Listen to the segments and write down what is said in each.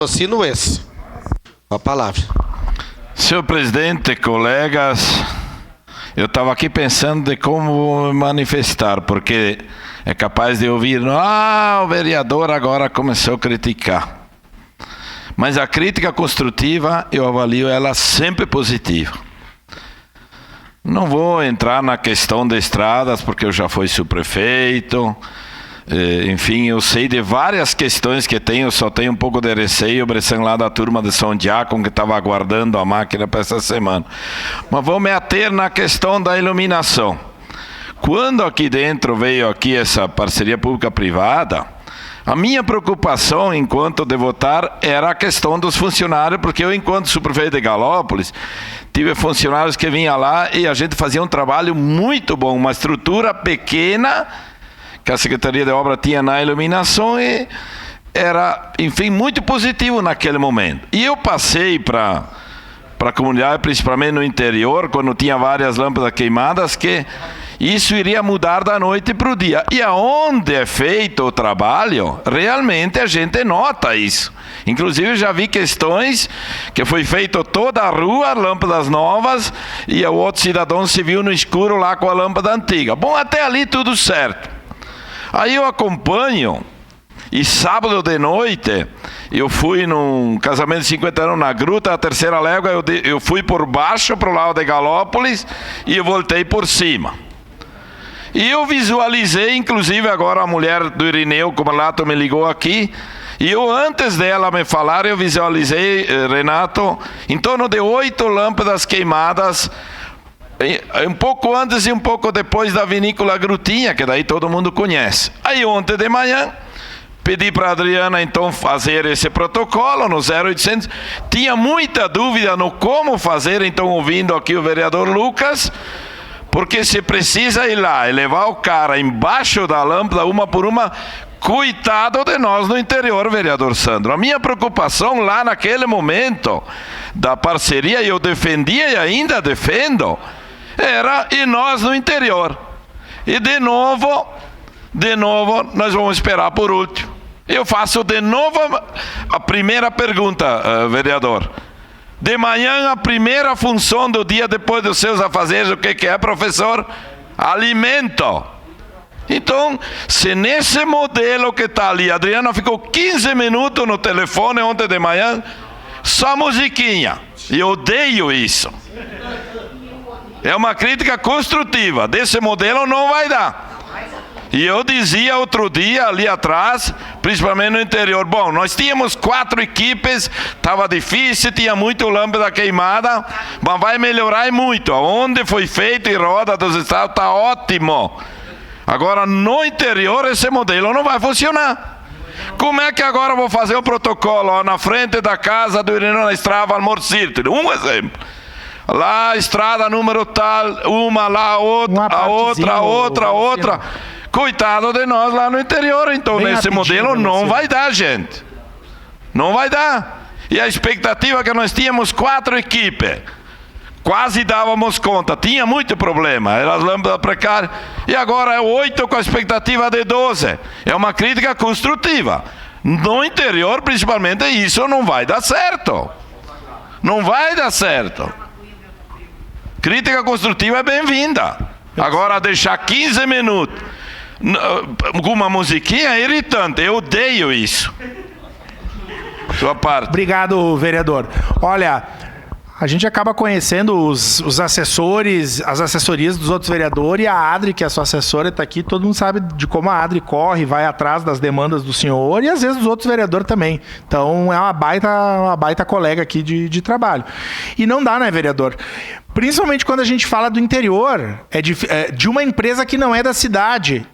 Raciocínio esse. A palavra. Senhor presidente, colegas, eu estava aqui pensando de como me manifestar, porque é capaz de ouvir, o vereador agora começou a criticar. Mas a crítica construtiva, eu avalio ela sempre positiva. Não vou entrar na questão de estradas, porque eu já fui subprefeito. Enfim, eu sei de várias questões que tenho, só tenho um pouco de receio, obedecendo lá da turma de São Diácono, que estava aguardando a máquina para essa semana. Mas vou me ater na questão da iluminação. Quando aqui dentro veio aqui essa parceria pública-privada, a minha preocupação, enquanto de votar, era a questão dos funcionários, porque eu, enquanto subprefeito de Galópolis, tive funcionários que vinham lá e a gente fazia um trabalho muito bom, uma estrutura pequena, que a Secretaria de Obra tinha na iluminação e era, enfim, muito positivo naquele momento. E eu passei para a comunidade, principalmente no interior, quando tinha várias lâmpadas queimadas, que isso iria mudar da noite para o dia. E aonde é feito o trabalho, realmente a gente nota isso. Inclusive já vi questões que foi feito toda a rua, lâmpadas novas, e o outro cidadão se viu no escuro lá com a lâmpada antiga. Bom, até ali tudo certo. Aí eu acompanho, e sábado de noite, eu fui num casamento de 50 anos na Gruta, a terceira légua, eu fui por baixo, para o lado de Galópolis, e eu voltei por cima. E eu visualizei, inclusive agora a mulher do Irineu, como Renato me ligou aqui, e eu, antes dela me falar, eu visualizei, Renato, em torno de 8 lâmpadas queimadas, um pouco antes e um pouco depois da vinícola Grutinha, que daí todo mundo conhece. Aí ontem de manhã, pedi para a Adriana então fazer esse protocolo no 0800. Tinha muita dúvida no como fazer, então ouvindo aqui o vereador Lucas, porque se precisa ir lá e levar o cara embaixo da lâmpada, uma por uma, coitado de nós no interior, vereador Sandro. A minha preocupação lá naquele momento da parceria, e eu defendia e ainda defendo, era e nós no interior. E de novo, nós vamos esperar por último. Eu faço de novo a primeira pergunta, vereador. De manhã, a primeira função do dia depois dos seus afazeres, o que é, professor? Alimento. Então, se nesse modelo que está ali, a Adriana ficou 15 minutos no telefone ontem de manhã, só musiquinha. E eu odeio isso. É uma crítica construtiva. Desse modelo não vai dar. E eu dizia outro dia ali atrás, principalmente no interior, bom, nós tínhamos 4 equipes, estava difícil, tinha muito lâmpada queimada, mas vai melhorar e muito. Onde foi feito em Roda dos Estados está ótimo. Agora no interior esse modelo não vai funcionar. Como é que agora eu vou fazer o protocolo na frente da casa do Irineu na Estrada Almorcírtilo? Um exemplo. Lá, estrada número tal, uma lá, outra. Coitado de nós lá no interior. Então, bem nesse modelo não vai dar, gente. Não vai dar. E a expectativa é que nós tínhamos 4 equipes. Quase dávamos conta. Tinha muito problema. Eram as lâmpadas precárias. E agora é 8 com a expectativa de 12. É uma crítica construtiva. No interior, principalmente, isso não vai dar certo. Não vai dar certo. Crítica construtiva é bem-vinda. Agora, deixar 15 minutos com uma musiquinha é irritante. Eu odeio isso. Sua parte. Obrigado, vereador. Olha, a gente acaba conhecendo os assessores, as assessorias dos outros vereadores, e a Adri, que é a sua assessora, está aqui. Todo mundo sabe de como a Adri corre, vai atrás das demandas do senhor e às vezes dos outros vereadores também. Então é uma baita colega aqui de trabalho. E não dá, né, vereador? Principalmente quando a gente fala do interior, de uma empresa que não é da cidade.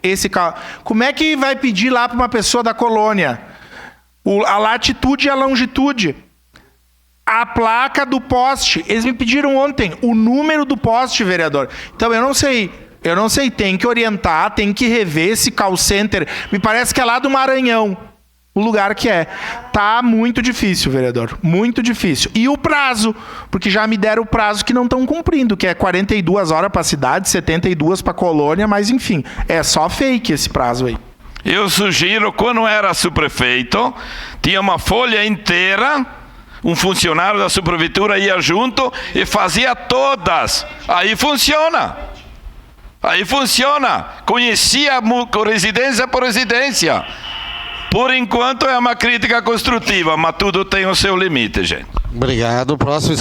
Como é que vai pedir lá para uma pessoa da colônia a latitude e a longitude? A placa do poste. Eles me pediram ontem o número do poste, vereador. Então eu não sei, tem que orientar, tem que rever esse call center. Me parece que é lá do Maranhão, o lugar que é. Tá muito difícil, vereador, muito difícil. E o prazo, porque já me deram o prazo que não estão cumprindo, que é 42 horas para a cidade, 72 para a colônia, mas enfim, é só fake esse prazo aí. Eu sugiro, quando era subprefeito, tinha uma folha inteira, um funcionário da subprefeitura ia junto e fazia todas. Aí funciona. Aí funciona. Conhecia residência por residência. Por enquanto é uma crítica construtiva, mas tudo tem o seu limite, gente. Obrigado. Próximo